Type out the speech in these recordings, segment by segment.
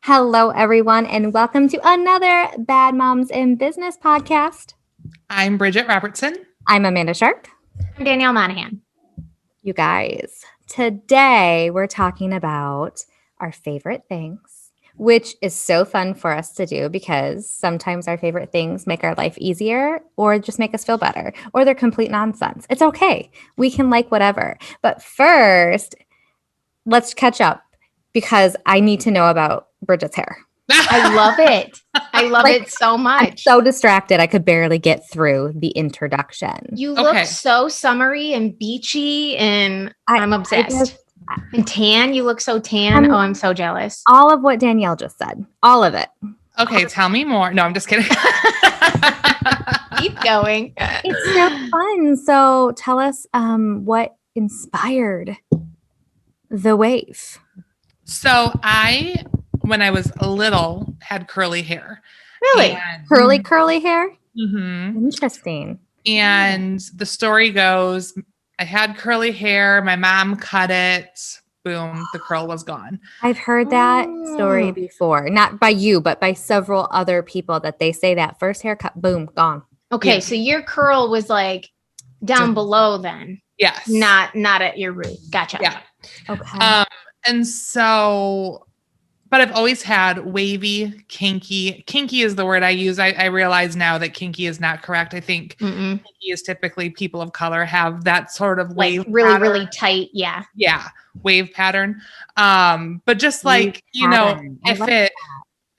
Hello, everyone, and welcome to another Bad Moms in Business podcast. I'm Bridgette Robertson. I'm Amanda Sharp. I'm Danielle Monaghan. You guys, today we're talking about our favorite things, which is so fun for us to do because sometimes our favorite things make our life easier or just make us feel better, or they're complete nonsense. It's okay. We can like whatever. But first, let's catch up because I need to know about Bridgette's hair. I love it. I love it so much. I'm so distracted. I could barely get through the introduction. You look so summery and beachy, and I'm obsessed. And tan, you look so tan. I'm so jealous. All of what Danielle just said. All of it. Okay, tell me more. No, I'm just kidding. Keep going. It's so fun. So tell us what inspired the wave. So when I was little, had curly hair. Really? Curly hair? Mm-hmm. Interesting. And the story goes, I had curly hair. My mom cut it. Boom, the curl was gone. I've heard that story before. Not by you, but by several other people that they say that first haircut, boom, gone. Okay, so your curl was like down below then. Yes. Not at your root. Gotcha. Yeah. Okay. And so... But I've always had wavy, kinky. Kinky is the word I use. I realize now that kinky is not correct. I think kinky is typically people of color have that sort of wave like really, pattern. really tight. Yeah. Yeah. Wave pattern. But just like, if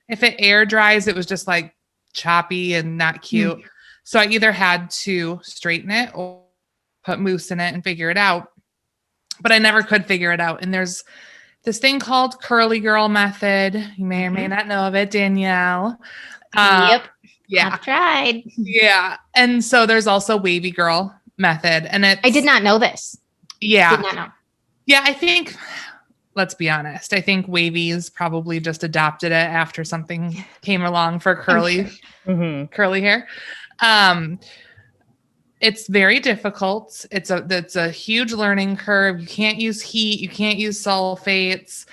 it air dries, it was just like choppy and not cute. So I either had to straighten it or put mousse in it and figure it out. But I never could figure it out. And there's this thing called curly girl method. You may or may not know of it, Danielle. Yep. Yeah. I've tried. Yeah. And so there's also wavy girl method. And I did not know this. Yeah. Did not know. Yeah. I think, let's be honest. I think wavies probably just adopted it after something came along for curly hair. It's very difficult. It's a huge learning curve. You can't use heat. You can't use sulfates.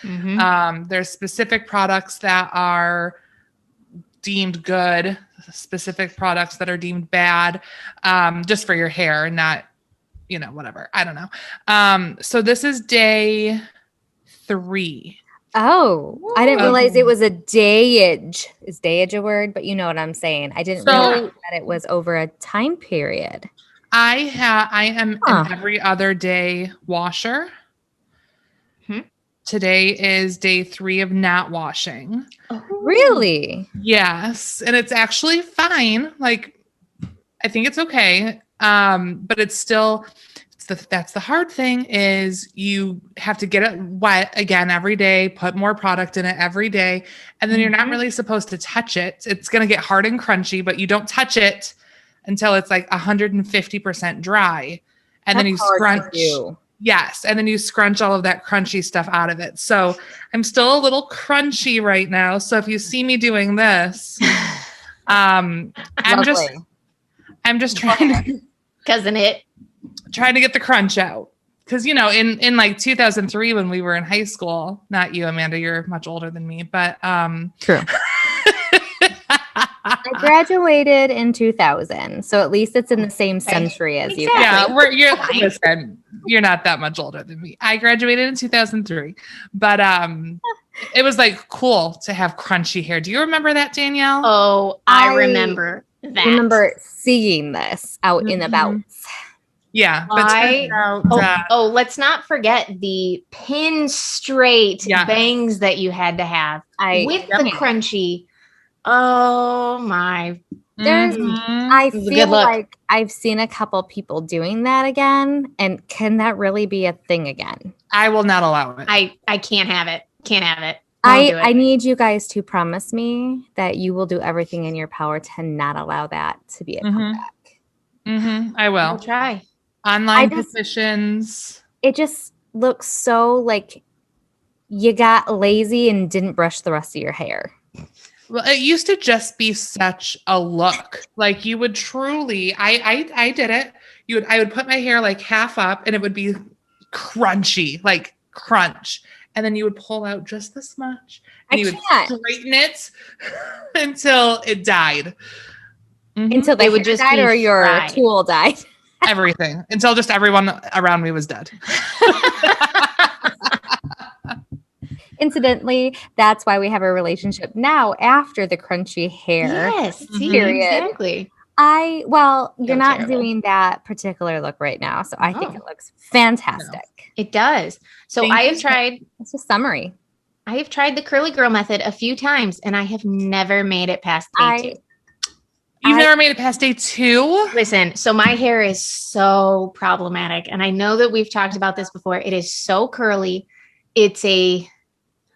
There's specific products that are deemed good, specific products that are deemed bad, just for your hair, not, whatever. I don't know. So this is day 3. Oh, I didn't realize it was a dayage. Is dayage a word? But you know what I'm saying. I didn't realize that it was over a time period. I am an every other day washer. Today is day 3 of not washing. Oh, really? Yes. And it's actually fine. Like, I think it's okay. But it's still... That's the hard thing is you have to get it wet again every day, put more product in it every day. And then you're not really supposed to touch it. It's going to get hard and crunchy, but you don't touch it until it's like 150% dry. And then you scrunch. Yes. And then you scrunch all of that crunchy stuff out of it. So I'm still a little crunchy right now. So if you see me doing this, I'm just trying to get the crunch out. Because, in like 2003, when we were in high school, not you, Amanda, you're much older than me, but true. I graduated in 2000, so at least it's in the same century as you. Yeah, you're not that much older than me. I graduated in 2003, but it was like cool to have crunchy hair. Do you remember that, Danielle? Oh, I remember that. I remember seeing this out in about. Yeah, but let's not forget the pin straight bangs that you had to have with the crunchy. Oh my! I feel like I've seen a couple people doing that again, and can that really be a thing again? I will not allow it. I can't have it. Can't have it. I need you guys to promise me that you will do everything in your power to not allow that to be a comeback. I will. I'll try. Online petitions. It just looks so like you got lazy and didn't brush the rest of your hair. Well, it used to just be such a look. Like you would truly, I did it. I would put my hair like half up and it would be crunchy, like crunch. and then you would pull out just this much, and you would straighten it until it died. Mm-hmm. Until they would just died, or your tool died. Everything until just everyone around me was dead. Incidentally, that's why we have a relationship now after the crunchy hair. Yes, period. Exactly. You're not doing that particular look right now, so I think it looks fantastic. No. It does. So I have tried. It's a summary. I have tried the curly girl method a few times, and I have never made it past day 2. You've never made it past day 2? Listen, so my hair is so problematic, and I know that we've talked about this before. It is so curly. It's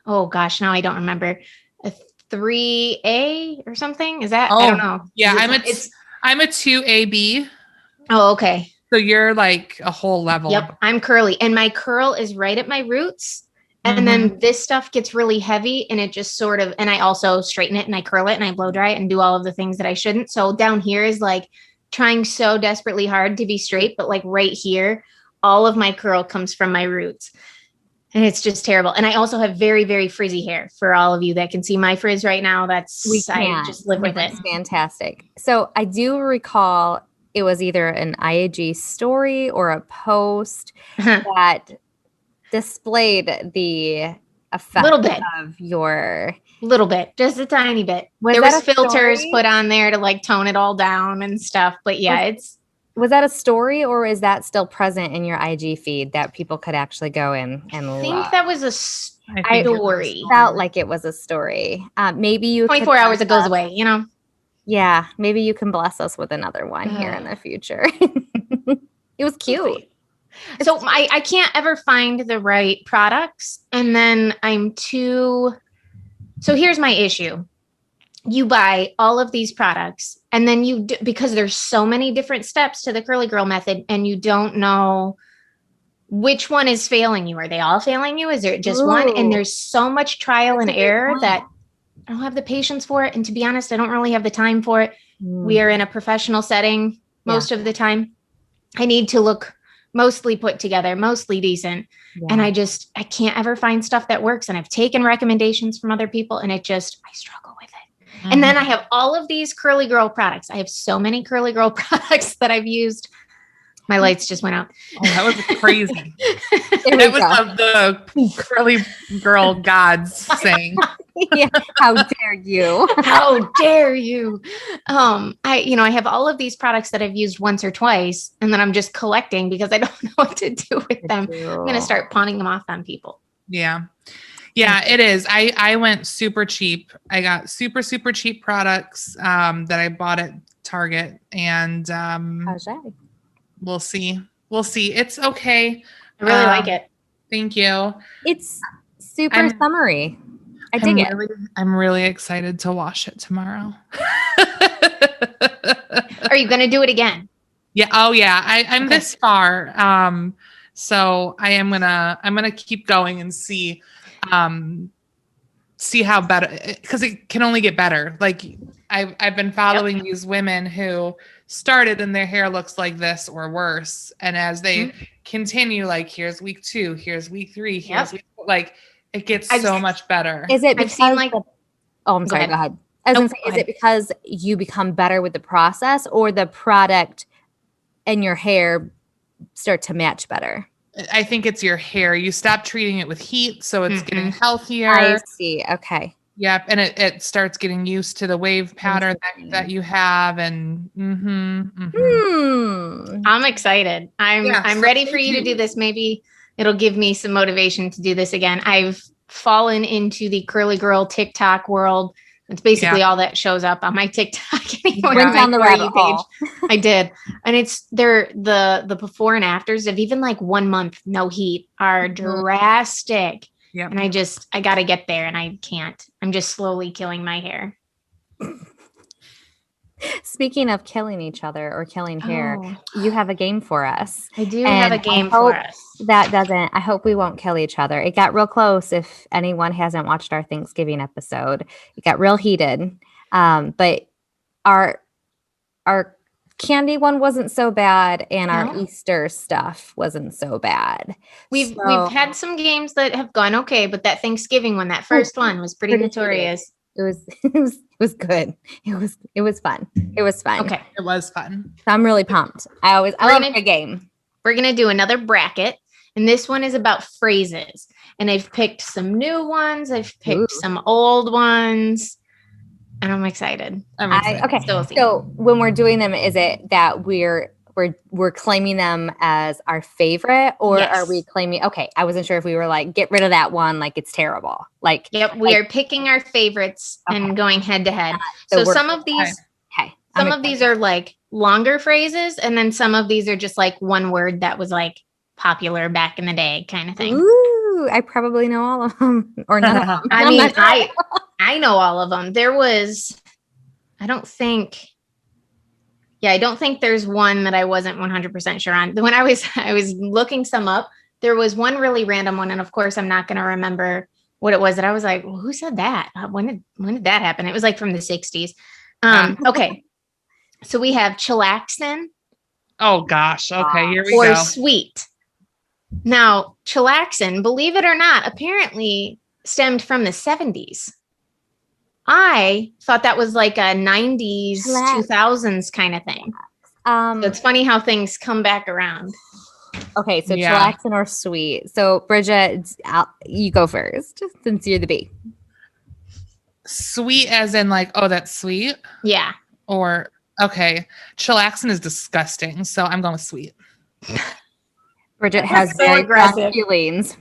oh gosh, now I don't remember, a 3A or something. Is that? I don't know. Yeah, I'm a 2AB. Oh, okay. So you're like a whole level. Yep, I'm curly, and my curl is right at my roots. And then this stuff gets really heavy, and it just sort of, and I also straighten it and I curl it and I blow dry it and do all of the things that I shouldn't. So down here is like trying so desperately hard to be straight, but like right here, all of my curl comes from my roots. And it's just terrible. And I also have very, very frizzy hair. For all of you that can see my frizz right now, I just live with it. It's fantastic. So I do recall it was either an IAG story or a post that displayed the effect of your... Little bit, just a tiny bit. There was filters put on there to like tone it all down and stuff. But yeah, Was that a story, or is that still present in your IG feed that people could actually go in and look? I think that was a story. Felt like it was a story. Maybe you 24 hours it goes away, Yeah, maybe you can bless us with another one here in the future. It was cute. Okay. So I can't ever find the right products, and then so here's my issue. You buy all of these products, and then because there's so many different steps to the curly girl method, and you don't know which one is failing you. Are they all failing you? Is there just one? And there's so much trial and error that I don't have the patience for it. And to be honest, I don't really have the time for it. We are in a professional setting most of the time. I need to look mostly put together, mostly decent. Yeah. And I can't ever find stuff that works. And I've taken recommendations from other people, and I struggle with it. Mm-hmm. And then I have all of these curly girl products. I have so many curly girl products that I've used. My lights just went out. Oh, that was crazy. That was the curly girl gods saying. Yeah. How dare you? How dare you? I have all of these products that I've used once or twice, and then I'm just collecting because I don't know what to do with them. I'm going to start pawning them off on people. Yeah. Yeah, it is. I went super cheap. I got super, super cheap products that I bought at Target, and we'll see. It's okay. I really like it. Thank you. It's super summery. I dig it. I'm really excited to wash it tomorrow. Are you going to do it again? Yeah. Oh yeah. I'm this far. So I'm gonna keep going and see how better, because it can only get better. Like I've been following these women who started and their hair looks like this or worse. And as they continue, like here's week 2, here's week 3, here's week 4, like it gets so much better. Is it because I'm sorry, go ahead. I was gonna say, is it because you become better with the process, or the product and your hair start to match better? I think it's your hair. You stop treating it with heat, so it's getting healthier. I see. Okay. Yep. And it starts getting used to the wave pattern that you have. And I'm excited. I'm ready for you to do this. Maybe it'll give me some motivation to do this again. I've fallen into the curly girl TikTok world. It's basically all that shows up on my TikTok anymore. Went down the rabbit hole. I did. And it's the before and afters of even like 1 month, no heat, are drastic. Yep. And I got to get there, and I can't. I'm just slowly killing my hair. Speaking of killing each other or killing hair, you have a game for us. I do have a game for us. I hope we won't kill each other. It got real close. If anyone hasn't watched our Thanksgiving episode, it got real heated. But our candy one wasn't so bad, and our No. Easter stuff wasn't so bad. We've So, had some games that have gone okay, but that Thanksgiving one, that first one was pretty pretty notorious. it was good. It was fun. It was fun. Okay. It was fun. So I'm really pumped. I love a game. We're going to do another bracket, and this one is about phrases. And I've picked some new ones. I've picked some old ones, and I'm excited. Okay. So when we're doing them, is it that we're claiming them as our favorite, or Yes. are we claiming? Okay, I wasn't sure if we were like, get rid of that one, like it's terrible. Like, yep, we are picking our favorites and going head to head. So So some of these, okay, some of these are like longer phrases, and then some of these are just like one word that was like popular back in the day, kind of thing. Ooh, I probably know all of them, or none of them. I mean, I know all of them. There was, I don't think there's one that I wasn't 100% sure on. When I was looking some up, there was one really random one, and of course I'm not going to remember what it was that I was like, well, who said that? When did that happen? It was like from the 60s. Okay. So we have chillaxin. Oh gosh. Okay, here we or go. sweet. Now, chillaxin, believe it or not, apparently stemmed from the 70s. I thought that was like a 90s, 2000s kind of thing. So it's funny how things come back around. Okay, so chillaxin or sweet. So Bridgette, you go first since you're the B. Sweet as in like, oh, that's sweet? Yeah. Or, okay, chillaxin is disgusting, so I'm going with sweet. Bridgette has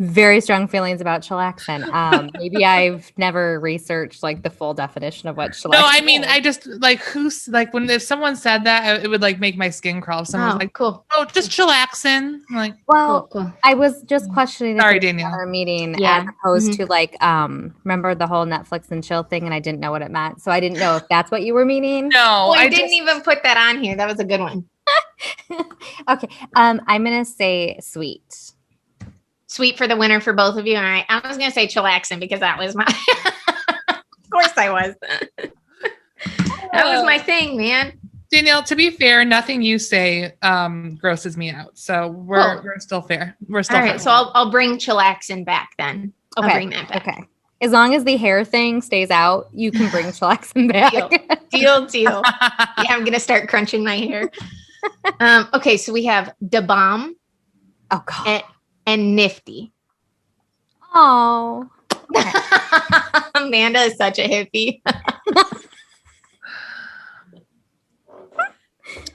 very strong feelings about chillaxin. Maybe I've never researched like the full definition of what chillaxin No, I mean, is. I just like if someone said that, it would like make my skin crawl. If someone was like, cool. Oh, just chillaxin. I'm like, cool. I was just questioning Sorry, if Danielle. our meeting Yeah. as opposed to like, remember the whole Netflix and chill thing, and I didn't know what it meant. So I didn't know if that's what you were meaning. No, I didn't even put that on here. That was a good one. Okay. I'm going to say sweet. Sweet for the winner for both of you. All right. I was going to say chillaxin because that was my, of course I was. That was my thing, man. Danielle, to be fair, nothing you say grosses me out. So we're still fair. We're still all right. fair. So I'll bring chillaxin back then. Okay. I'll bring that back. Okay. As long as the hair thing stays out, you can bring chillaxin back. Deal. Yeah, I'm going to start crunching my hair. Okay. So we have da bomb. Oh, God. And nifty. Oh. Amanda is such a hippie.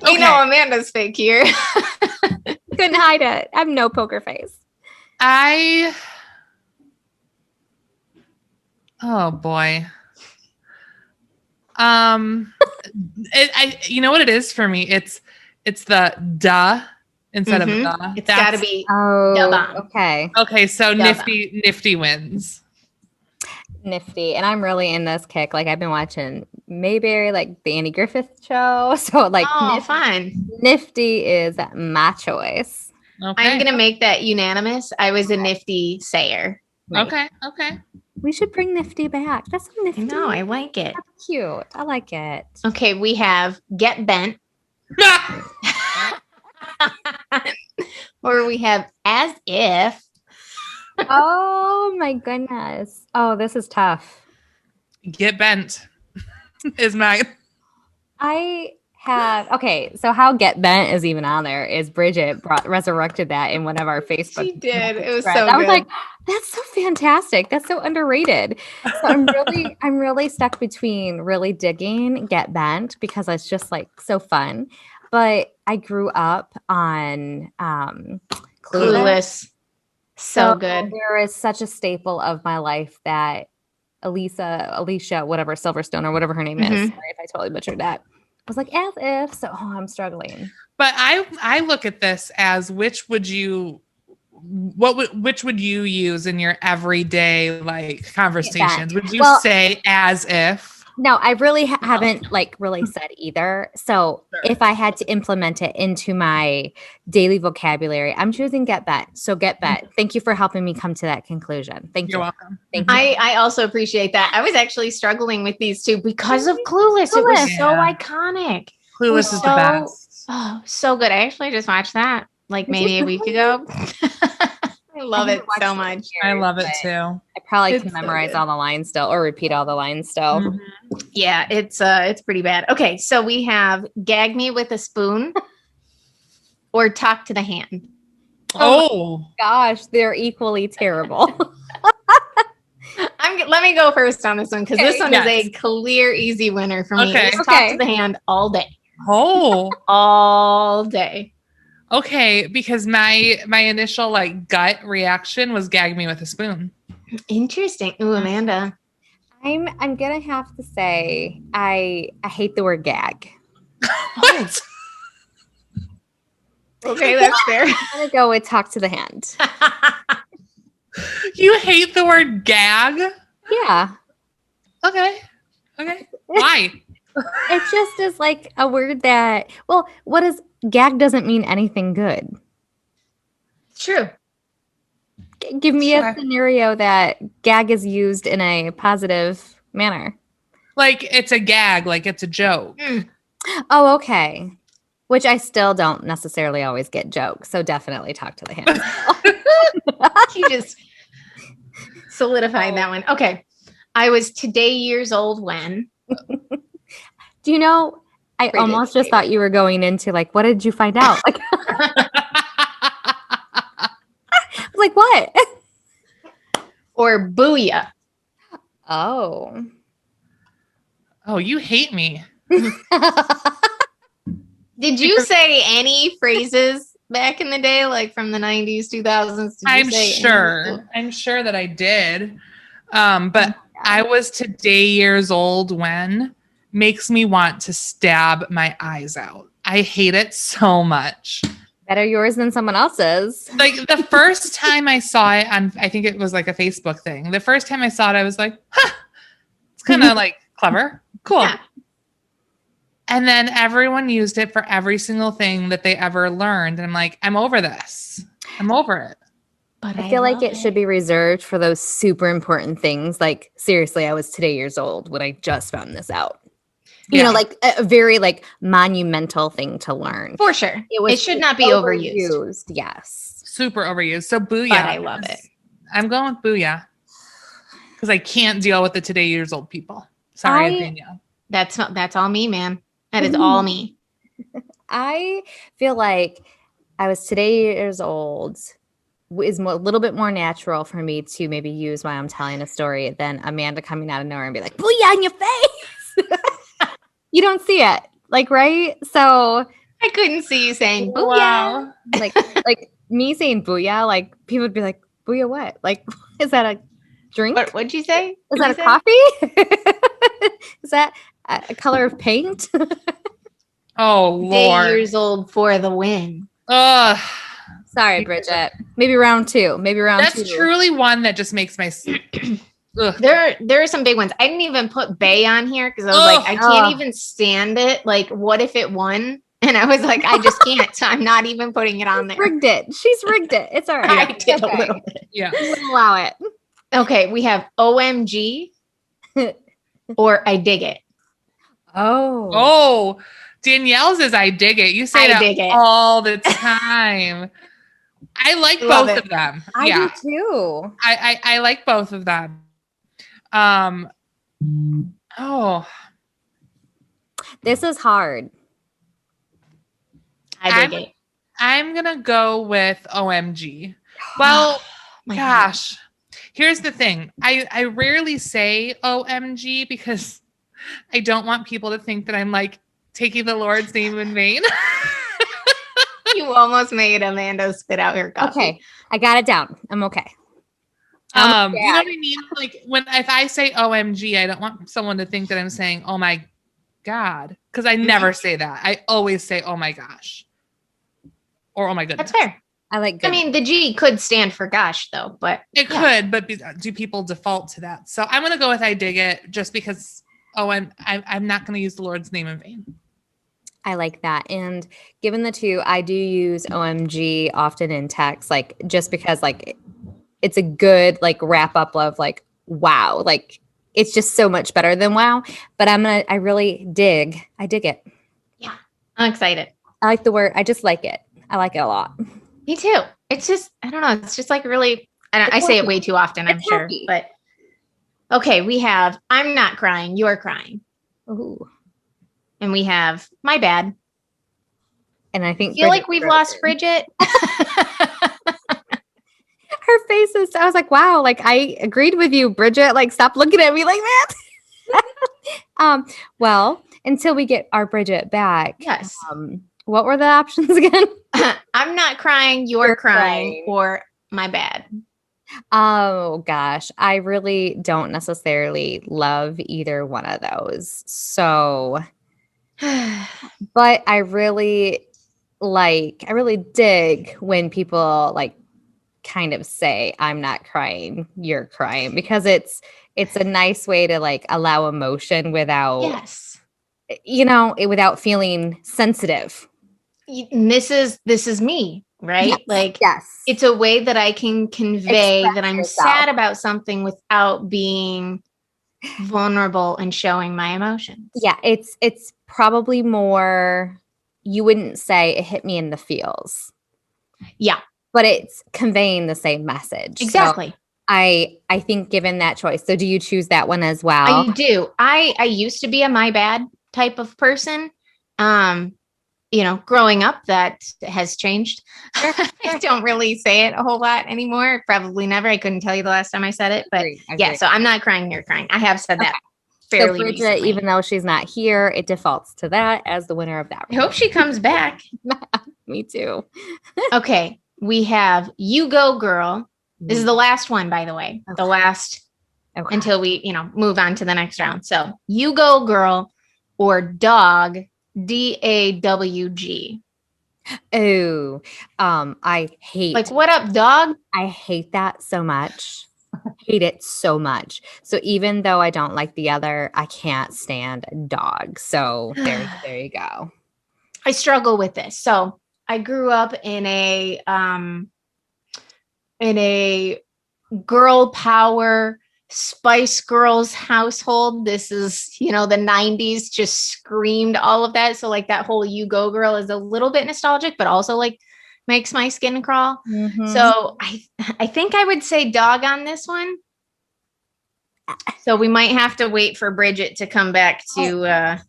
You know Amanda's fake here. Couldn't hide it. I have no poker face. Oh boy. You know what it is for me? It's the duh instead of the. It's got to be da bomb. Okay. Okay, so Da nifty wins. Nifty. And I'm really in this kick. Like I've been watching Mayberry, like the Andy Griffith show. So like fun. Nifty is my choice. Okay. I'm gonna make that unanimous. I was a nifty sayer. Okay. We should bring Nifty back. That's so nifty. No, I like it. That's cute. I like it. Okay, we have get bent. Or we have as if. Oh my goodness. Oh, this is tough. Get bent is mine. So how get bent is even on there is Bridgette resurrected that in one of our Facebook. She did. It was threads. so I was good. like, that's so fantastic. That's so underrated. So I'm really stuck between really digging get bent because it's just like so fun. But I grew up on Clueless. So good. There is such a staple of my life that Alicia, whatever, Silverstone or whatever her name is. Sorry if I totally butchered that. I was like, as if. So I'm struggling. But I look at this as which would you use in your everyday like conversations? Would you say as if? No, I really haven't like really said either. So if I had to implement it into my daily vocabulary, I'm choosing get bent. So get bent. Thank you for helping me come to that conclusion. Thank you. You're welcome. Thank you. I also appreciate that. I was actually struggling with these two because of Clueless. It was so iconic. Clueless is the best. Oh, so good. I actually just watched that like Did maybe you a week really? ago. I love I it haven't watched so it in much. years, I love it but too. I probably It's can so memorize good. all the lines still or repeat all the lines still. Mhm. Yeah, it's pretty bad. Okay, so we have gag me with a spoon or talk to the hand. Oh, Gosh, they're equally terrible. Let me go first on this one because this Okay. one is a clear, easy winner for me. Okay. It's talk Okay. to the hand all day. oh, All day. okay. Because my initial like gut reaction was gag me with a spoon. Interesting. Ooh, Amanda. I'm gonna have to say I hate the word gag. What? Okay, that's fair. I'm gonna go with talk to the hand. You hate the word gag? Yeah. Okay. Why? It just is like a word that, well, what is gag doesn't mean anything good. True. Give me a Sure. scenario that gag is used in a positive manner. Like it's a gag, like it's a joke. Oh, okay. Which I still don't necessarily always get jokes. So definitely talk to the hand. You just solidified that one. Okay. I was today years old when. Do you know, I Bridgette's almost just thought favorite. you were going into like, what did you find out? Like, like what? Or booyah. Oh. Oh, you hate me. Did you say any phrases back in the day, like from the 90s, 2000s? Did you I'm say sure. any? I'm sure that I did. But I was today years old when makes me want to stab my eyes out. I hate it so much. Better yours than someone else's. Like the first time I saw it on, I think it was like a Facebook thing. The first time I saw it, I was like, huh, it's kind of like clever. Cool. Yeah. And then everyone used it for every single thing that they ever learned. And I'm like, I'm over this. I'm over it. But I feel like it should be reserved for those super important things. Like, seriously, I was today years old when I just found this out. You know, like a very like monumental thing to learn. For sure. It should not be overused. Yes. Super overused. So booyah. But I love it. I'm going with booyah. Because I can't deal with the today years old people. Sorry, Danielle. That's all me, man. That is all me. I feel like I was today years old is a little bit more natural for me to maybe use while I'm telling a story than Amanda coming out of nowhere and be like, booyah in your face. You don't see it. Like, right? So I couldn't see you saying booyah. Wow. like me saying booyah, like people would be like, booyah what? Like, is that a drink? What'd you say? Is that a coffee? Is that a color of paint? Oh, Lord. Day years old for the win. Ugh. Sorry, Bridgette. Maybe round two. Maybe round two. That's truly one that just makes my. Ugh. There are some big ones. I didn't even put Bay on here because I was like, I can't even stand it. Like, what if it won? And I was like, I just can't. So I'm not even putting it on there. Rigged it. She's rigged it. It's all right. I did a little bit. Yeah. We'll allow it. Okay, we have OMG or I dig it. Oh. Oh, Danielle's is I dig it. You say I that dig it. all the time. I like Love both it. of them. I do too. I like both of them. Oh, This is hard. I dig it. I'm gonna go with OMG. Well, My gosh, here's the thing. I rarely say OMG because I don't want people to think that I'm like taking the Lord's name in vain. You almost made Amanda spit out her coffee. Okay. I got it down. I'm okay. You know what I mean? Like if I say OMG, I don't want someone to think that I'm saying, oh my God. Because I never say that. I always say, oh my gosh. Or oh my goodness. That's fair. I like good. I mean, the G could stand for gosh, though, but It could, but do people default to that? So I'm gonna go with I dig it just because I'm not gonna use the Lord's name in vain. I like that. And given the two, I do use OMG often in text, like just because like it's a good like wrap up of like wow. Like it's just so much better than wow. But I dig it. yeah, I'm excited. I like the word. I just like it. I like it a lot. Me too. It's just, I don't know. It's just like really, and I say it way too often, I'm sure. Happy. But okay, we have, I'm not crying, you're crying. Ooh. And we have, my bad. And I think Feel like we've lost Bridgette. Her face is, I was like, wow, like I agreed with you, Bridgette. Like, stop looking at me like that. Well, until we get our Bridgette back. Yes. What were the options again? I'm not crying, you're crying, or my bad. Oh gosh, I really don't necessarily love either one of those. So, but I really dig when people like kind of say, I'm not crying, you're crying, because it's a nice way to like allow emotion without, yes, without feeling sensitive. This is me, right? Yes, like, yes, it's a way that I can convey express that I'm yourself. sad about something without being vulnerable and showing my emotions. Yeah, it's probably more, you wouldn't say it hit me in the feels. Yeah. But it's conveying the same message. Exactly. So I think given that choice. So do you choose that one as well? I do. I used to be a my bad type of person. Growing up, that has changed. I don't really say it a whole lot anymore. Probably never. I couldn't tell you the last time I said it, but yeah, so I'm not crying, you're crying. I have said that fairly Bridgette, recently. even though she's not here, it defaults to that as the winner of that. I hope she comes back. Me too. Okay. We have You Go Girl. This is the last one, by the way. Okay. The last until we, move on to the next round. So You Go Girl or Dog, DAWG. Oh, I hate. Like, what up, dog? I hate that so much. Hate it so much. So even though I don't like the other, I can't stand dog. So there you go. I struggle with this. So I grew up in a girl power Spice Girls household. This is, the 90s just screamed all of that. So like that whole You Go Girl is a little bit nostalgic, but also like makes my skin crawl. Mm-hmm. So I think I would say dog on this one. So we might have to wait for Bridgette to come back to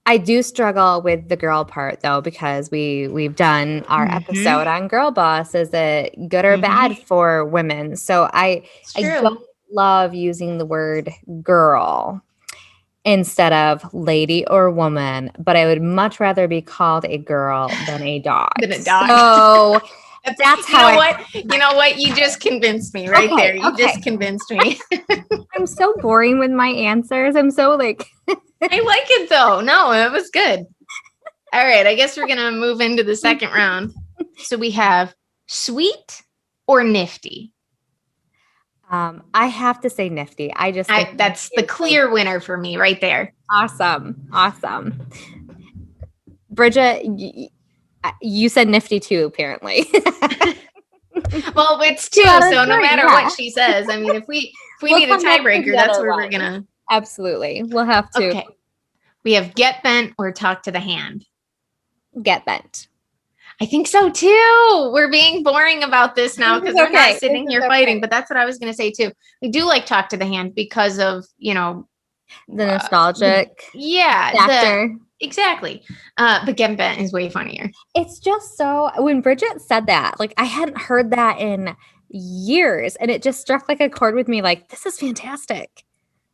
I do struggle with the girl part though, because we've done our episode on girl boss. Is it good or bad for women? So I don't love using the word girl instead of lady or woman, but I would much rather be called a girl than a dog. So that's how you know what? You just convinced me right there. You just convinced me. I'm so boring with my answers. I'm so like... I like it though. No, it was good. All right. I guess we're going to move into the second round. So we have sweet or nifty. I have to say nifty. That's the clear winner for me right there. Awesome. Bridgette, you said nifty too, apparently. Well, it's two, so no matter what she says, I mean, if we need a tiebreaker, that's where we're gonna. Absolutely, we'll have to. Okay, we have get bent or talk to the hand. Get bent. I think so too. We're being boring about this now because we're not sitting here fighting, but that's what I was gonna say too. We do like talk to the hand because of the nostalgic factor. Exactly. But get bent is way funnier. It's just so, when Bridgette said that, like I hadn't heard that in years, and it just struck like a chord with me. Like, this is fantastic.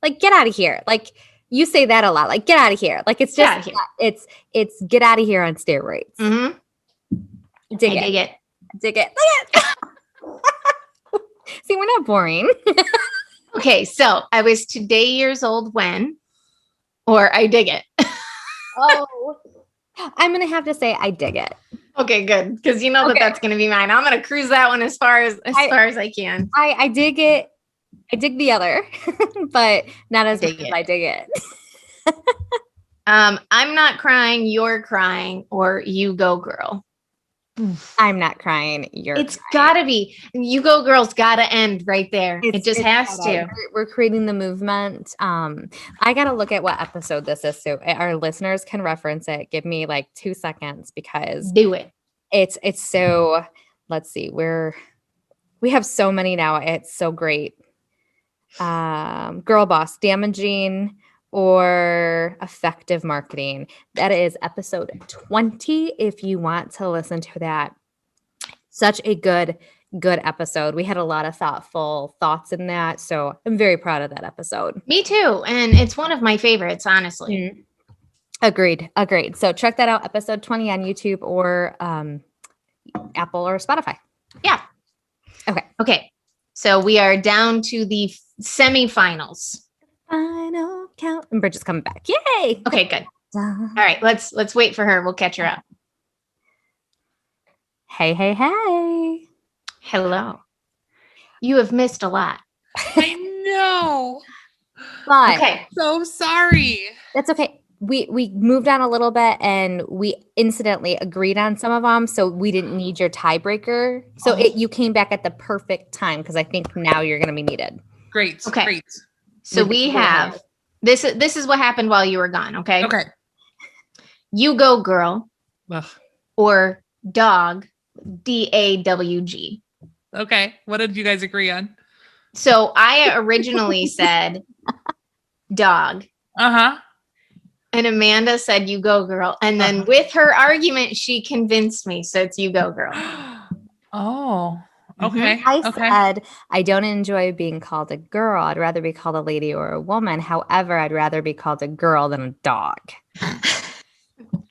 Like, get out of here. Like, you say that a lot. Like, get out of here. Like, it's just, it's get out of here on steroids. Mm-hmm. Dig it. See, we're not boring. Okay, so I was today years old when, or I dig it. Oh, I'm going to have to say I dig it. Okay, good. Because that's going to be mine. I'm going to cruise that one as far as I can. I dig it. I dig the other, but not as much as I dig it. I'm not crying, you're crying, or You Go Girl. I'm not crying. It's crying. gotta be. You Go Girls gotta end right there. It just has to. We're creating the movement. I gotta look at what episode this is so our listeners can reference it. Give me like 2 seconds because Do it. it's so. Let's see. We have so many now. It's so great. Girl Boss, damaging or effective marketing. That is episode 20. If you want to listen to that, such a good episode. We had a lot of thoughtful thoughts in that. So I'm very proud of that episode. Me too. And it's one of my favorites, honestly. Agreed. So check that out, episode 20 on YouTube or Apple or Spotify. Yeah. Okay. So we are down to the semifinals. Final count. And Bridgette's coming back. Yay. Okay, good. All right, let's wait for her. We'll catch her up. Hey. Hello. You have missed a lot. I know. But Okay. So sorry. that's okay. We moved on a little bit and we incidentally agreed on some of them. So we didn't need your tiebreaker. So you came back at the perfect time because I think now you're going to be needed. Great. Okay. Great. So we have this is what happened while you were gone, okay? Okay. You Go Girl Ugh. or Dog, DAWG. Okay. What did you guys agree on? So I originally said Dog. Uh-huh. And Amanda said, You Go Girl. And then with her argument, she convinced me. So it's You Go Girl. Oh, okay. I Okay. said I don't enjoy being called a girl. I'd rather be called a lady or a woman. However, I'd rather be called a girl than a dog.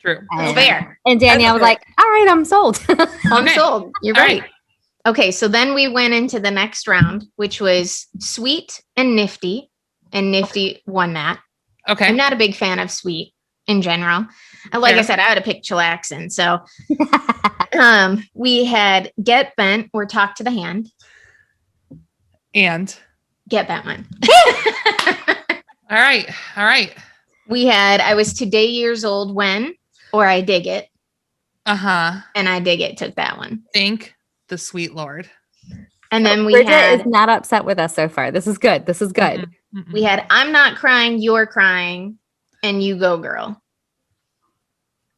True. And, Fair. and Danielle was like, all right, I'm sold. I'm Okay. sold. You're All right. right. Okay. So then we went into the next round, which was Sweet and Nifty. And Nifty won that. Okay. I'm not a big fan of Sweet in general. Like Fair. I said, I would have picked Chillaxin. So we had Get Bent or Talk to the Hand. And Get Bent one. all right. All right. We had I Was Today Years Old When or I Dig It. Uh-huh. And I Dig It took that one. Thank the sweet Lord. And then we Bridget had is not upset with us so far. This is good. Mm-mm. we had I'm Not Crying, You're Crying, and You Go Girl.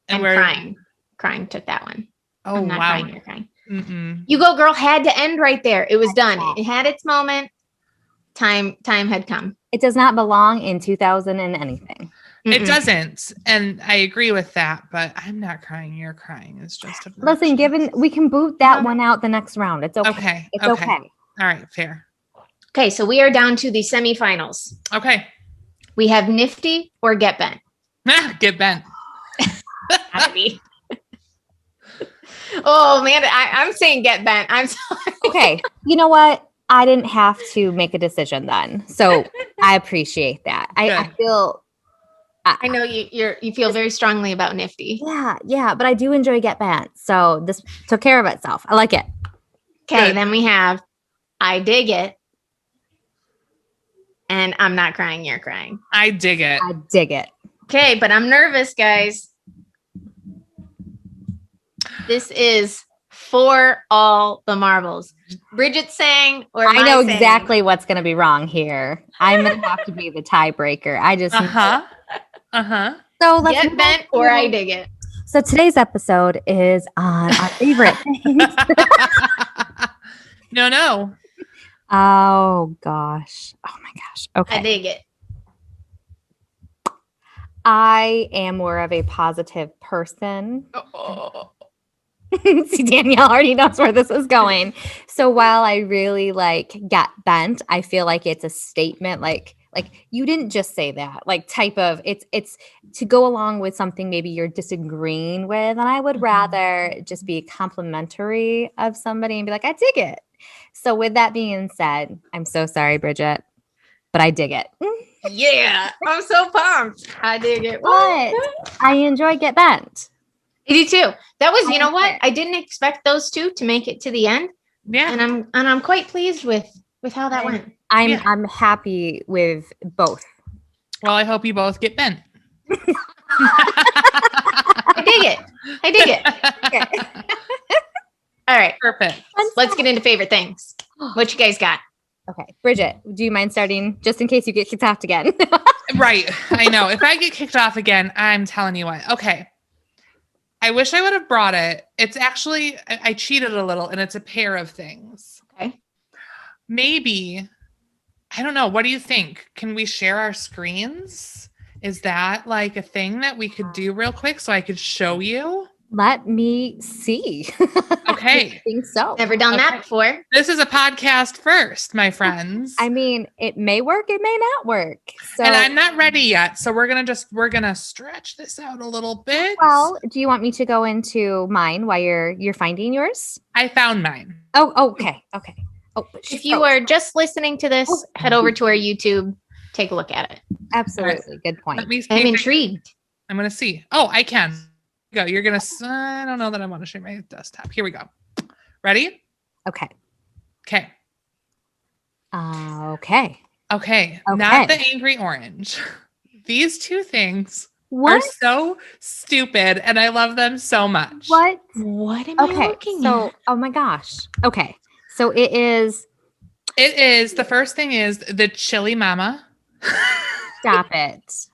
And And crying took that one. Oh, I'm not wow. crying, you're crying. Mm-mm. You Go Girl had to end right there. It was done. It had its moment. Time had come. It does not belong in 2000 and anything. It Mm-mm. doesn't. And I agree with that, but I'm not crying. You're crying. It's just a Listen, we can boot that one out the next round. It's okay. Okay. It's Okay. okay. All right. Fair. Okay, so we are down to the semifinals. Okay. We have Nifty or Get Bent. Get bent. Gotta be. Oh man, I'm saying Get Bent. I'm sorry. Okay. You know what? I didn't have to make a decision then. So I appreciate that. I Good. feel I know you feel very strongly about Nifty. yeah, but I do enjoy Get Bent. So this took care of itself. I like it. Okay, Good. then we have I Dig It. And I'm Not Crying, You're Crying. I dig it. I dig it. Okay, but I'm nervous, guys. This is for all the marbles. Bridget sang or I know sang? exactly what's going to be wrong here. I'm going to have to be the tiebreaker. I just Uh-huh. Uh-huh. So let's Get Bent or I Dig It. So today's episode is on our favorite things. No. Oh gosh. Oh my gosh. I Okay. dig it. I am more of a positive person. Oh. See, Danielle already knows where this is going. So while I really Get Bent, I feel like it's a statement like you didn't just say that, type of it's to go along with something maybe you're disagreeing with. And I would rather just be complimentary of somebody and be like, I dig it. So with that being said, I'm so sorry, Bridget, but I dig it. Yeah, I'm so pumped. I dig it. But I enjoy Get Bent. I do too. That was, I you know what? enjoy it. I didn't expect those two to make it to the end, Yeah. and I'm quite pleased with how that went. I'm happy with both. Well, I hope you both get bent. I dig it. I dig it. Okay. All right. Perfect. Let's get into favorite things. What you guys got? Okay. Bridgette, do you mind starting just in case you get kicked off again? Right. I know. If I get kicked off again, I'm telling you what. Okay. I wish I would have brought it. It's actually, I cheated a little, and it's a pair of things. Okay. Maybe, I don't know. What do you think? Can we share our screens? Is that like a thing that we could do real quick so I could show you? Let me see. Okay. I think so. Never done Okay. that before. This is a podcast first, my friends. I mean, it may work, it may not work. So, And I'm not ready yet. So we're going to stretch this out a little bit. well, do you want me to go into mine while you're finding yours? I found mine. Oh, okay. Okay. Oh, If you are just listening to this, head over to our YouTube. Take a look at it. absolutely good point. Let me see. I'm if I- intrigued. I'm going to see. Oh, I can. Go. You're going to, I don't know that I want to share my desktop. Here we go. Ready? Okay. Okay. Okay. Okay. Okay. Not the angry orange. These two things are What? so stupid and I love them so much. What? What am I Okay. looking So, at? oh my gosh. Okay. So it is. It is, the first thing is the chili mama. Stop it.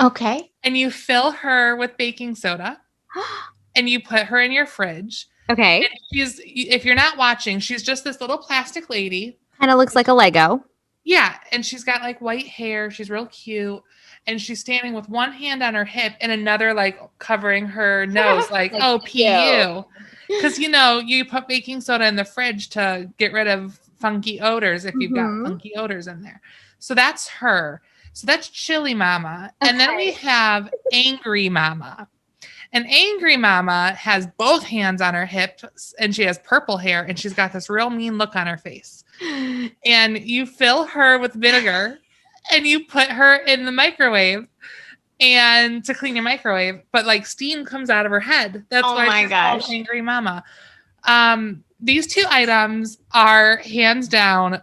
Okay. And you fill her with baking soda and you put her in your fridge. Okay. And she's, if you're not watching, she's just this little plastic lady. Kind of looks like a Lego. Yeah. And she's got like white hair. She's real cute. And she's standing with one hand on her hip and another like covering her nose, like, Like, oh, ew. PU. Because, you know, you put baking soda in the fridge to get rid of funky odors if you've got Mhm. funky odors in there. So that's her. So that's Chili Mama. And then we Okay. have Angry Mama. And Angry Mama has both hands on her hips and she has purple hair and she's got this real mean look on her face. And you fill her with vinegar and you put her in the microwave and to clean your microwave, but like steam comes out of her head. That's Oh why my she's called gosh. Angry Mama. These two items are hands down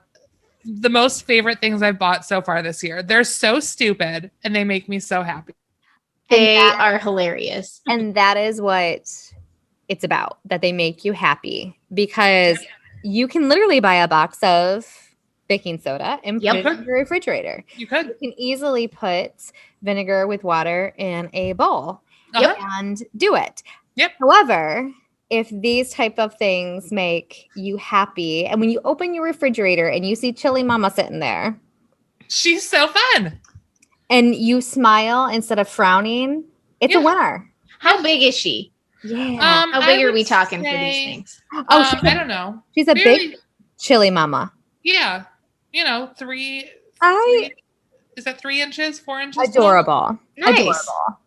the most favorite things I've bought so far this year. They're so stupid and they make me so happy. They that- are hilarious. And that is what it's about, that they make you happy, because you can literally buy a box of baking soda and put Yep. it in your refrigerator. You could. You can easily put vinegar with water in a bowl Uh-huh. and do it. Yep. However, if these type of things make you happy, and when you open your refrigerator and you see Chili Mama sitting there She's so fun. and you smile instead of frowning, it's Yeah. a winner. How big is she? Yeah. How I big are would we talking for say, these things? Oh, she's I a, don't know. she's a Barely- big Chili Mama. Yeah. You know, three, is that 3 inches, 4 inches? tall? Adorable. Nice. Adorable.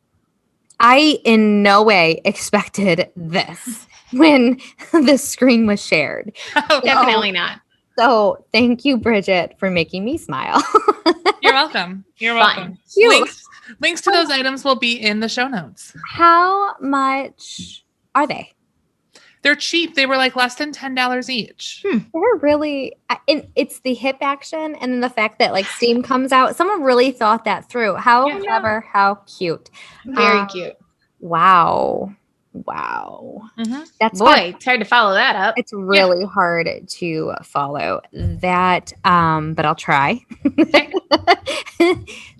I in no way expected this when the screen was shared. Oh, Definitely not. So thank you, Bridgette, for making me smile. You're welcome. You're Fun. welcome. Cute. Links to those items will be in the show notes. How much are they? They're cheap. They were like less than $10 each. They're really, and it's the hip action and then the fact that like steam comes out. Someone really thought that through. How Yeah. clever, how cute. Very cute. Wow. Wow. Mm-hmm. That's Boy, hard. it's hard to follow that up. It's really hard to follow that, but I'll try.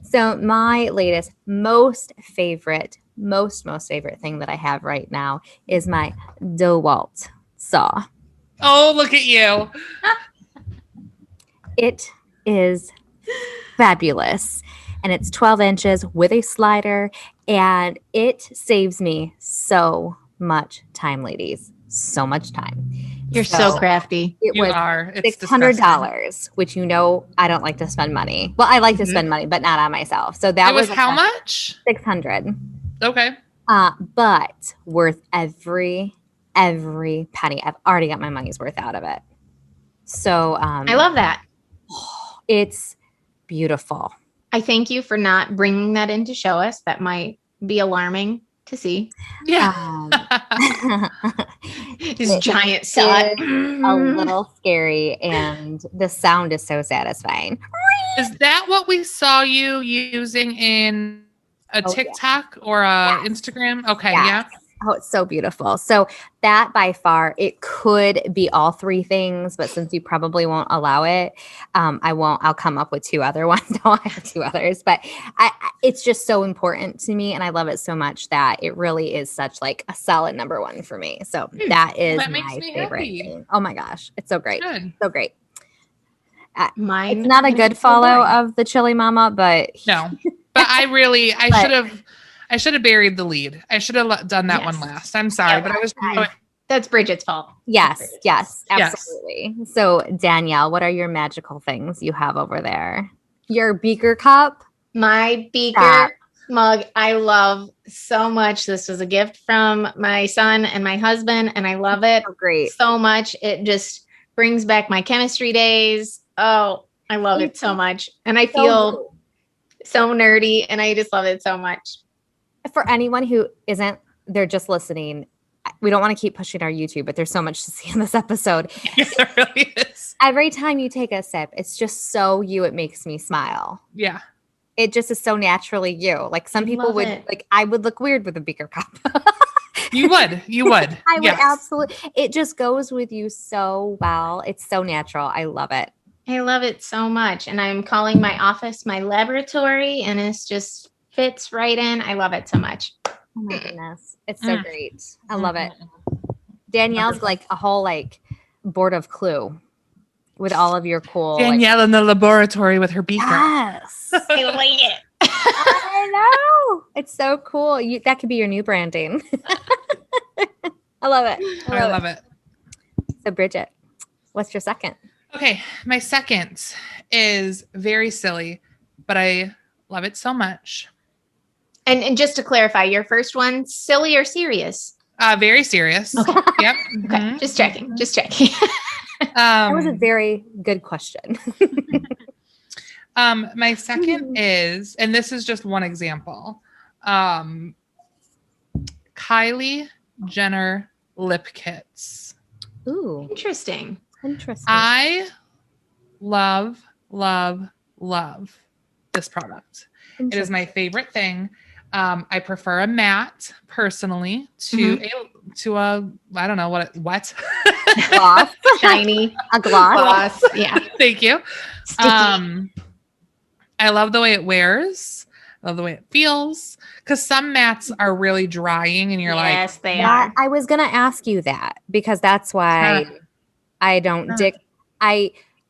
So my latest, most favorite thing that I have right now is my Dewalt Saw. Oh, look at you. It is fabulous. And it's 12 inches with a slider. And it saves me so much time, ladies. So much time. You're so crafty. It You was are. It's $600, which you know I don't like to spend money. Well, I like to spend money, but not on myself. So that It was was how much? $600. Okay. But worth every penny. I've already got my money's worth out of it. So I love that. it's beautiful. I thank you for not bringing that in to show us. That might be alarming to see. Yeah. This It giant saw. is a little scary, and the sound is so satisfying. Is that what we saw you using in a Oh, yeah. TikTok or a Yes. Instagram? Okay. Yes. Oh, it's so beautiful. So that by far, it could be all three things, but since you probably won't allow it, I won't. I'll come up with two other ones. No, I have two others, but it's just so important to me, and I love it so much that it really is such like a solid number one for me. So that is that makes my me favorite happy. thing. Oh my gosh, it's so great, Good. so great. Mine. It's not a good follow of the Chili Mama, but No, but I should have buried the lead. I should have done that one last. I'm sorry, but I was. That's Bridgette's fault. Yes, absolutely. So Danielle, what are your magical things you have over there? Your beaker cup? My beaker mug, I love so much. This was a gift from my son and my husband, and I love it so much. It just brings back my chemistry days. Oh, I love it so much. And I feel so nerdy, and I just love it so much. For anyone who isn't, they're just listening. We don't want to keep pushing our YouTube, but there's so much to see in this episode. Yes, there really is. Every time you take a sip, it's just so you. It makes me smile. Yeah. It just is so naturally you. Like some people would, like I would look weird with a beaker cup. You would. I would absolutely. It just goes with you so well. It's so natural. I love it. I love it so much. And I'm calling my office my laboratory, and it's just fits right in. I love it so much. Oh my goodness. It's so great. I love it. Danielle's like a whole like board of Clue with all of your cool. Danielle in the laboratory with her beaker. Yes. I like it. I know. It's so cool. That could be your new branding. I love it. I love it. So Bridgette, what's your second? Okay. My second is very silly, but I love it so much. And just to clarify, your first one, silly or serious? Very serious. Okay. Yep. Okay. Mm-hmm. Just checking. That was a very good question. My second is, and this is just one example, Kylie Jenner lip kits. Ooh, Interesting. I love this product. It is my favorite thing. I prefer a matte personally to a I don't know what gloss, shiny, a gloss. Yeah. Thank you. Sticky. I love the way it wears. I love the way it feels. Because some mattes are really drying, and you're yes, they are. I was gonna ask you that because that's why I don't dig.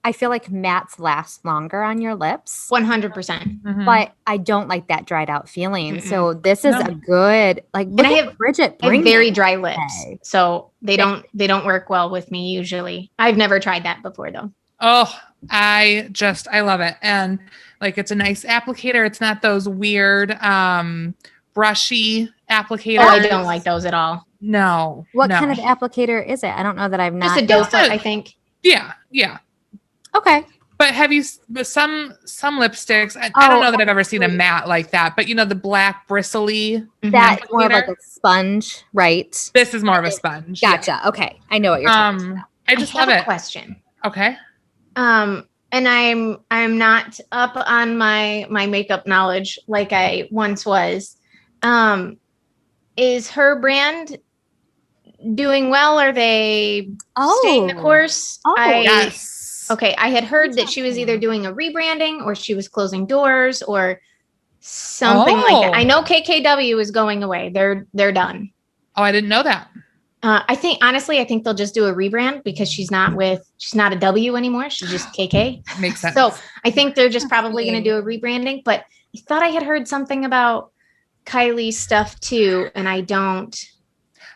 I feel like mattes last longer on your lips. 100%. But I don't like that dried out feeling. So this is a good like. And I have Bridgette. I have very dry lips, so they don't work well with me usually. I've never tried that before though. Oh, I love it, and like it's a nice applicator. It's not those weird brushy applicators. Oh, I don't like those at all. No. What kind of applicator is it? I don't know that I've not. Just a doe foot, I think. Yeah. Okay. But have you some lipsticks? I don't know that I've ever seen a matte like that, but you know the black bristly. That's more of like a sponge, right? This is more of a sponge. Gotcha. Yeah. Okay, I know what you're talking about. I just love it. Question. Okay. And I'm not up on my makeup knowledge like I once was. Is her brand doing well? Are they staying the course? Yes. Okay, I had heard that she was either doing a rebranding or she was closing doors or something like that. I know KKW is going away. They're done. Oh, I didn't know that. I think they'll just do a rebrand because she's not a W anymore. She's just KK. Makes sense. So I think they're just probably going to do a rebranding, but I thought I had heard something about Kylie's stuff too. And I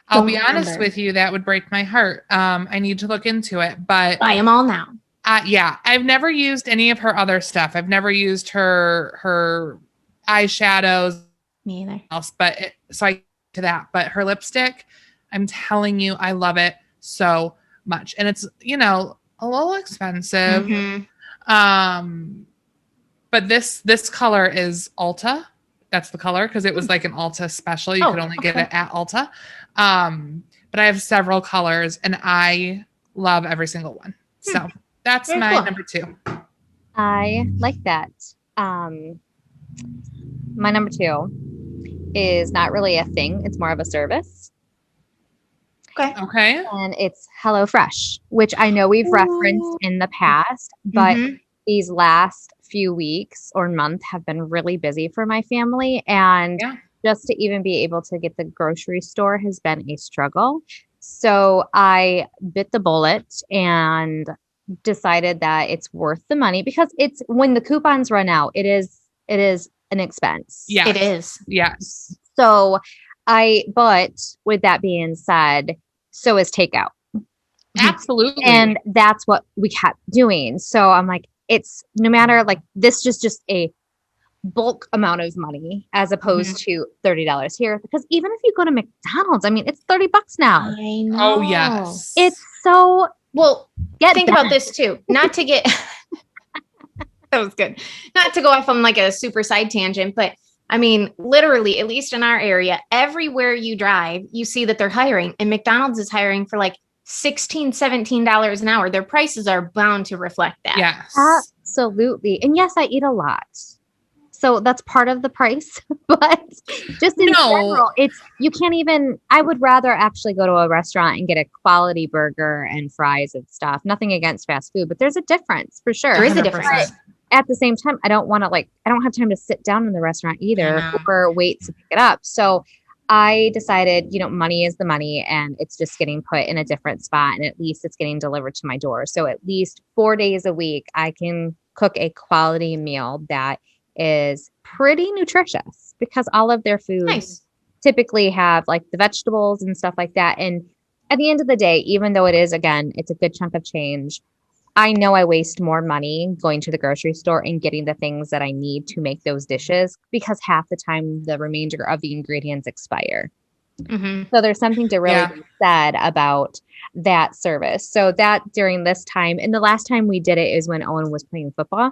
I'll be honest with you. That would break my heart. I need to look into it, but buy them all now. Yeah. I've never used any of her other stuff. I've never used her eyeshadows. Me either. So I to that, but her lipstick, I'm telling you, I love it so much. And it's, a little expensive. Mm-hmm. But this color is Ulta. That's the color because it was like an Ulta special. You could only get it at Ulta. But I have several colors and I love every single one. So that's very my cool. Number 2. I like that. My number 2 is not really a thing. It's more of a service. Okay. And it's HelloFresh, which I know we've referenced in the past, but these last few weeks or month have been really busy for my family. And just to even be able to get the grocery store has been a struggle. So I bit the bullet and decided that it's worth the money because it's when the coupons run out, it is an expense. Yeah, it is. Yes. So but with that being said, so is takeout. Absolutely. And that's what we kept doing. So I'm like, it's no matter like this just a bulk amount of money as opposed to $30 here. Because even if you go to McDonald's, I mean, it's $30 now. I know. Oh, yes. It's so think about this too. Not to get that was good. Not to go off on like a super side tangent, but I mean, literally, at least in our area, everywhere you drive, you see that they're hiring, and McDonald's is hiring for like $16, $17 an hour. Their prices are bound to reflect that. Yes. Absolutely. And yes, I eat a lot. So that's part of the price, but just in general, you can't even, I would rather actually go to a restaurant and get a quality burger and fries and stuff. Nothing against fast food, but there's a difference for sure. There is a difference. At the same time, I don't want to I don't have time to sit down in the restaurant either or wait to pick it up. So I decided, money is the money and it's just getting put in a different spot and at least it's getting delivered to my door. So at least 4 days a week, I can cook a quality meal that is pretty nutritious because all of their foods typically have like the vegetables and stuff like that. And at the end of the day, even though it's a good chunk of change, I know I waste more money going to the grocery store and getting the things that I need to make those dishes because half the time the remainder of the ingredients expire. So there's something to really be said about that service. So that during this time, and the last time we did it is when Owen was playing football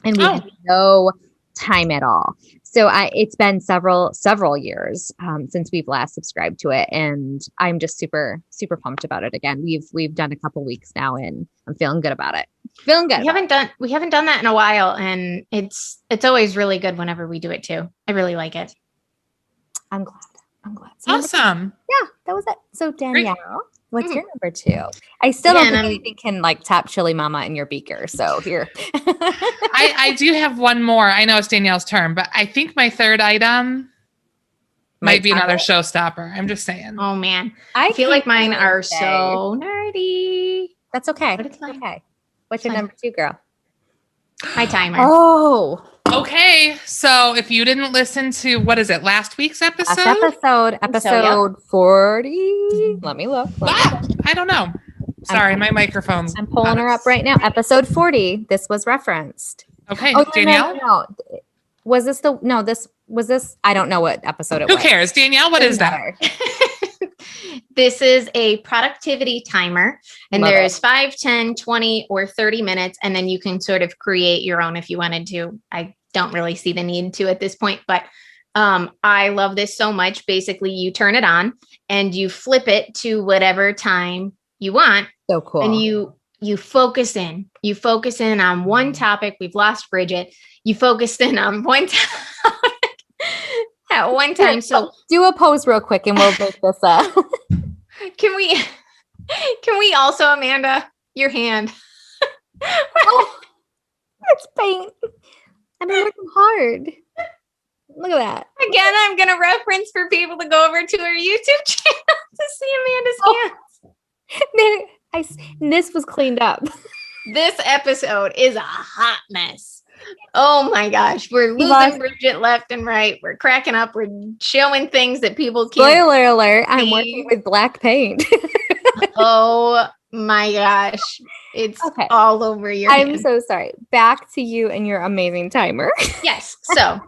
and we had no time at all. So it's been several years since we've last subscribed to it, and I'm just super super pumped about it again. We've done a couple weeks now, and I'm feeling good about it. We haven't done that in a while, and it's always really good whenever we do it too. I really like it. I'm glad. Awesome. Yeah, that was it. So Danielle, what's your number 2? I still don't think anything can top Chili Mama in your beaker. So here. I do have one more. I know it's Danielle's turn, but I think my third item might be another showstopper. I'm just saying. Oh man. I feel like mine are so nerdy. That's okay. But it's fine. Okay. What's your number 2, girl? My timer. Oh. Okay. So if you didn't listen to, what is it, last week's episode? Episode 40. Let me look. I don't know. Sorry, my microphone's. I'm pulling her up right now. Episode 40. This was referenced. Okay. Oh, Danielle? No. Was this? I don't know what episode it was. Who cares? Danielle, what is that? This is a productivity timer, and there's 5, 10, 20, or 30 minutes, and then you can sort of create your own if you wanted to. I don't really see the need to at this point, but I love this so much. Basically, you turn it on and you flip it to whatever time you want. So cool. And you focus in. You focus in on one topic. We've lost Bridgette. You focus in on one topic at one time. So do a pose real quick and we'll make this up. Can we also, Amanda, your hand? It's paint. I've been working hard. Look at that. Again, I'm going to reference for people to go over to our YouTube channel to see Amanda's hands. This was cleaned up. This episode is a hot mess. Oh my gosh. We're losing Bridgette left and right. We're cracking up. We're showing things that people can't. Spoiler alert. I'm working with black paint. Oh my gosh. It's all over your hand. I'm so sorry. Back to you and your amazing timer. Yes. So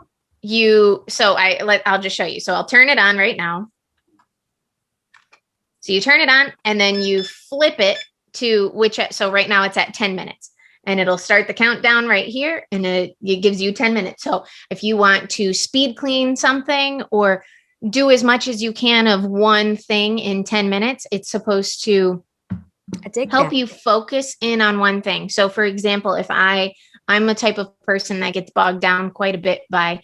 I'll just show you. So I'll turn it on right now. So you turn it on and then you flip it to so right now it's at 10 minutes. And it'll start the countdown right here, and it gives you 10 minutes. So if you want to speed clean something or do as much as you can of one thing in 10 minutes, it's supposed to help you focus in on one thing. So for example, if I'm a type of person that gets bogged down quite a bit by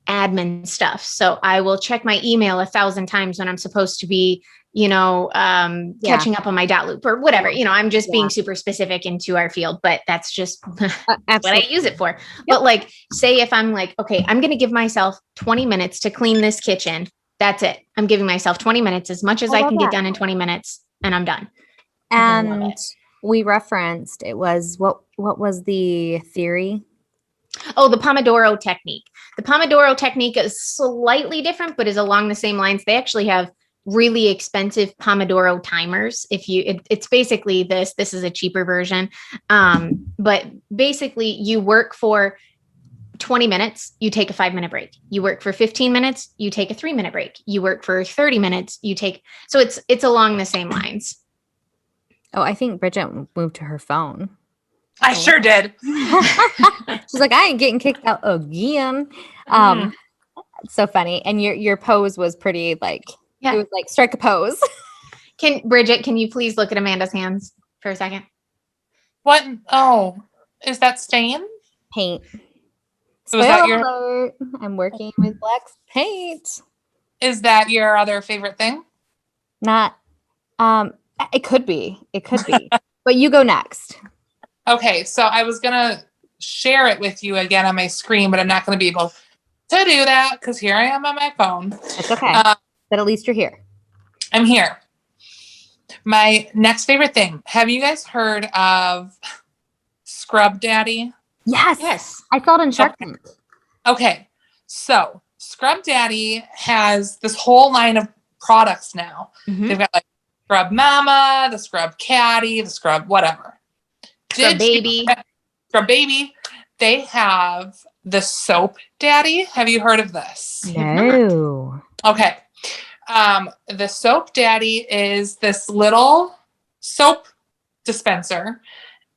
admin stuff. So I will check my email 1,000 times when I'm supposed to be, catching up on my dot loop or whatever. I'm just being super specific into our field, but that's just what I use it for. Yep. But like, say if I'm like, okay, I'm going to give myself 20 minutes to clean this kitchen. That's it. I'm giving myself 20 minutes, as much as I can get done in 20 minutes, and I'm done. And we referenced, it was, what was the theory? Oh, the Pomodoro technique. The Pomodoro technique is slightly different, but is along the same lines. They actually have really expensive Pomodoro timers. It's basically this is a cheaper version. But basically you work for 20 minutes, you take a 5-minute break. You work for 15 minutes, you take a 3-minute break. You work for 30 minutes, so it's along the same lines. Oh, I think Bridgette moved to her phone. I sure did. She's like, I ain't getting kicked out again. So funny. And your pose was pretty like, it was like strike a pose. Bridgette, can you please look at Amanda's hands for a second? What? Oh, is that stain? Paint. So is that your? I'm working with black paint. Is that your other favorite thing? Not. It could be. But you go next. Okay, so I was gonna share it with you again on my screen, but I'm not gonna be able to do that because here I am on my phone. It's okay. But at least you're here. I'm here. My next favorite thing. Have you guys heard of Scrub Daddy? Yes. I saw it in Shark Tank. Okay. So Scrub Daddy has this whole line of products now. Mm-hmm. They've got like Scrub Mama, the Scrub Caddy, the Scrub whatever. Scrub Baby. Scrub Baby. They have the Soap Daddy. Have you heard of this? No. Okay. The Soap Daddy is this little soap dispenser,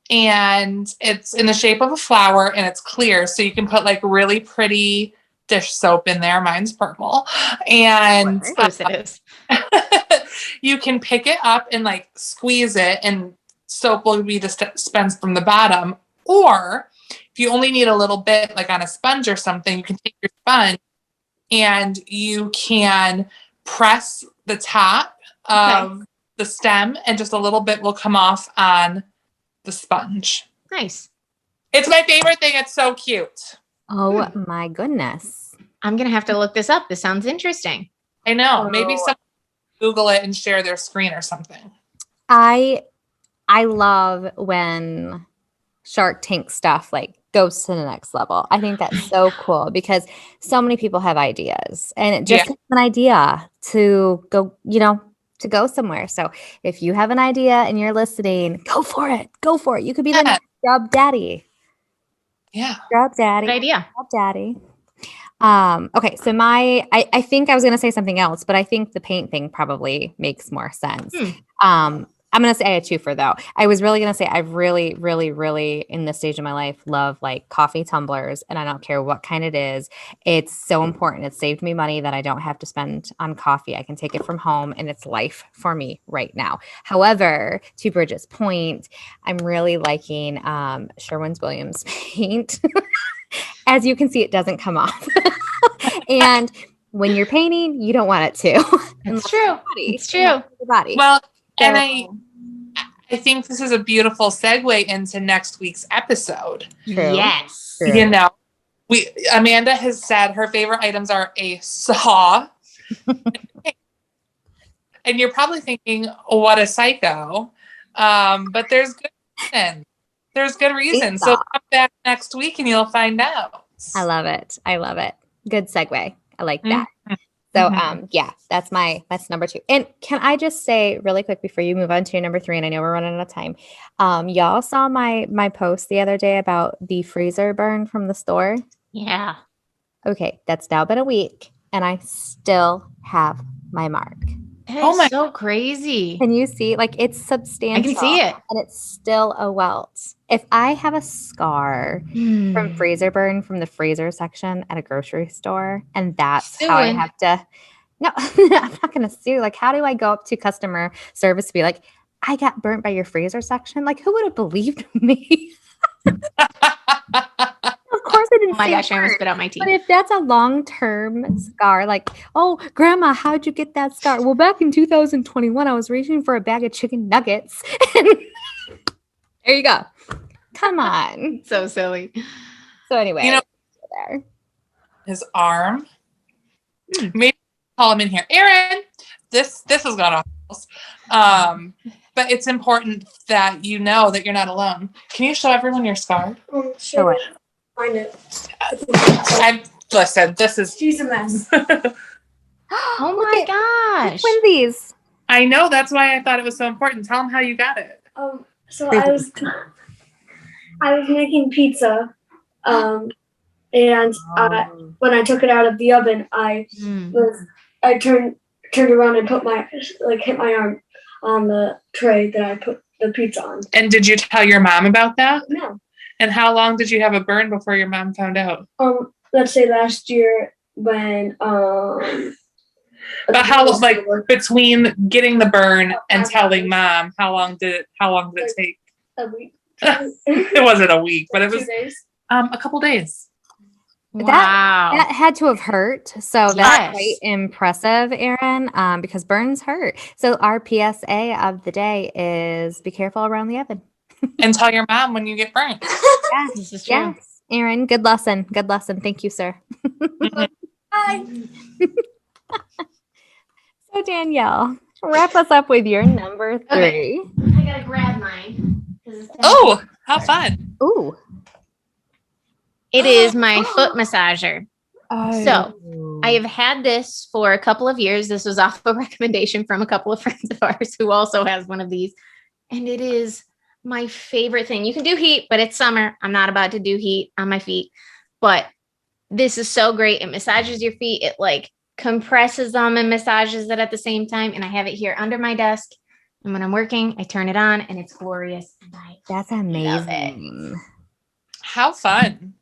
and it's in the shape of a flower, and it's clear, so you can put like really pretty dish soap in there. Mine's purple, and of course it is. You can pick it up and like squeeze it, and soap will be dispensed from the bottom. Or if you only need a little bit, like on a sponge or something, you can take your sponge and you can press the top of the stem, and just a little bit will come off on the sponge. Nice. It's my favorite thing. It's so cute. Oh my goodness. I'm going to have to look this up. This sounds interesting. I know. Maybe someone Google it and share their screen or something. I love when Shark Tank stuff like goes to the next level. I think that's so cool because so many people have ideas, and it just takes an idea to go, to go somewhere. So if you have an idea and you're listening, go for it. Go for it. You could be the next Scrub Daddy. Yeah. Scrub Daddy. Good idea. Scrub Daddy. Okay. So I think I was going to say something else, but I think the paint thing probably makes more sense. I'm going to say a twofer though. I was really going to say I really, really, really in this stage of my life love like coffee tumblers, and I don't care what kind it is. It's so important. It saved me money that I don't have to spend on coffee. I can take it from home, and it's life for me right now. However, to Bridgette's point, I'm really liking Sherwin-Williams paint. As you can see, it doesn't come off. And when you're painting, you don't want it to. It's true. It's true. Your body. Well, and I think this is a beautiful segue into next week's episode. True. Yes. True. Amanda has said her favorite items are a saw. And you're probably thinking, what a psycho. But there's good reason. There's good reason. So come back next week and you'll find out. I love it. Good segue. I like that. So, that's number 2. And can I just say really quick before you move on to your number 3, and I know we're running out of time. Y'all saw my post the other day about the freezer burn from the store. Yeah. Okay. That's now been a week, and I still have my mark. That is so crazy. Can you see? Like, it's substantial. I can see it. And it's still a welt. If I have a scar from freezer burn from the freezer section at a grocery store, and that's how I have to, no, I'm not going to sue. Like, how do I go up to customer service to be like, I got burnt by your freezer section? Like, who would have believed me? Of course I didn't Oh my say gosh, I almost word. spit out my teeth. But if that's a long-term scar, like, oh, grandma, how'd you get that scar? Well, back in 2021, I was reaching for a bag of chicken nuggets. There you go. Come on. So silly. So anyway, You know, there. his arm. Maybe call him in here. Aaron, this has gone off. But it's important that you know that you're not alone. Can you show everyone your scar? Sure. Find it. Listen, this is. She's a mess. Oh my gosh. Twinsies. I know, that's why I thought it was so important. Tell them how you got it. So I was making pizza, and when I took it out of the oven, I turned around and hit my arm on the tray that I put the pizza on. And did you tell your mom about that? No. And how long did you have a burn before your mom found out? Let's say last year when But how, like, between getting the burn and telling mom, how long did it take? A week. It wasn't a week, but it was 2 days. a couple days. Wow. That had to have hurt. So that's quite impressive, Aaron, because burns hurt. So our PSA of the day is be careful around the oven. And tell your mom when you get burnt. Yes, This is true. yes. Aaron, good lesson. Good lesson. Thank you, sir. Bye. So Danielle, wrap us up with your number 3. Okay. I gotta grab mine. Oh, how fun. Ooh. It is my foot massager. Oh. So I have had this for a couple of years. This was off a recommendation from a couple of friends of ours who also has one of these. And it is my favorite thing. You can do heat, but it's summer. I'm not about to do heat on my feet. But this is so great. It massages your feet. It like compresses them and massages it at the same time. And I have it here under my desk. And when I'm working, I turn it on and it's glorious. And That's amazing. How fun.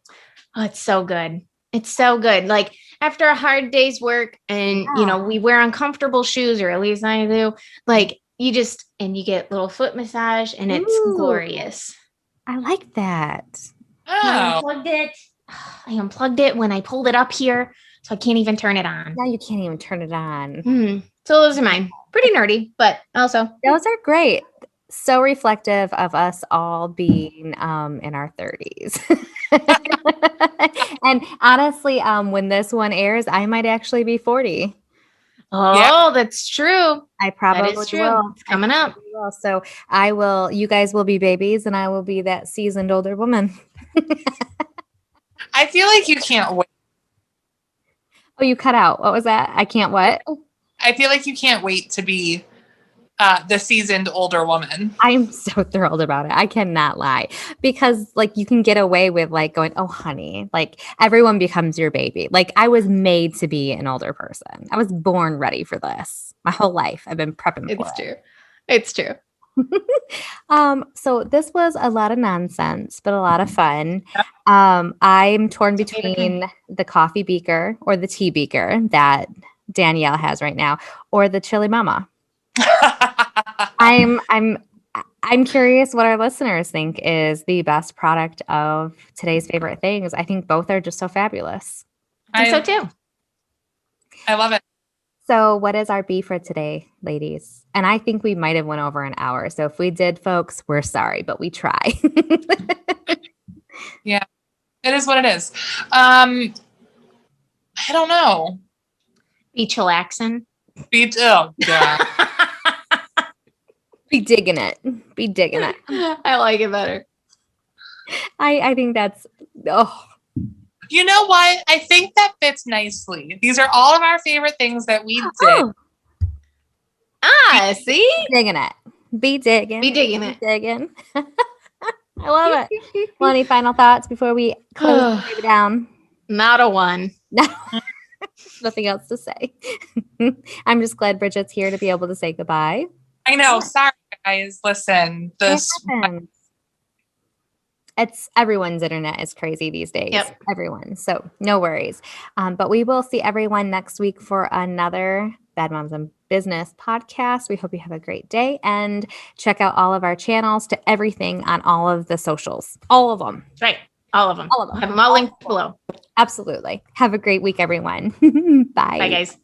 Oh, it's so good. It's so good. Like after a hard day's work and, we wear uncomfortable shoes, or at least I do, like you get little foot massage and it's glorious. I like that. I unplugged it when I pulled it up here, so I can't even turn it on. Now you can't even turn it on. So those are mine. Pretty nerdy, but also. Those are great. So reflective of us all being in our 30s. And honestly, when this one airs, I might actually be 40. Oh, that's true. I probably That is true. will. It's coming up. Will. So you guys will be babies and I will be that seasoned older woman. I feel like you can't wait. Oh, you cut out. What was that? I can't what? I feel like you can't wait to be the seasoned older woman. I'm so thrilled about it. I cannot lie, because like you can get away with like going, oh honey, like everyone becomes your baby. Like I was made to be an older person. I was born ready for this. My whole life I've been prepping for it. It's true. So this was a lot of nonsense, but a lot of fun. I'm torn between the coffee beaker or the tea beaker that Danielle has right now, or the chili mama. I'm curious what our listeners think is the best product of today's favorite things. I think both are just so fabulous. I think so too. I love it. So what is our B for today, ladies? And I think we might have went over an hour. So if we did, folks, we're sorry, but we try. Yeah, it is what it is. I don't know. Be chillaxing. Oh, God. Be digging it. Be digging it. I like it better. I think that's, You know what? I think that fits nicely. These are all of our favorite things that we did. See? Digging it. Be digging. Be digging it. Digging. I love it. Well, any final thoughts before we close it down? Not a one. Nothing else to say. I'm just glad Bridgette's here to be able to say goodbye. I know. Sorry, guys. Listen, it's everyone's internet is crazy these days. Yep. Everyone. So no worries. But we will see everyone next week for another Bad Moms in Business podcast. We hope you have a great day and check out all of our channels to everything on all of the socials. All of them. Right. All of them. All of them. Have them all linked below. Absolutely. Have a great week, everyone. Bye. Bye, guys.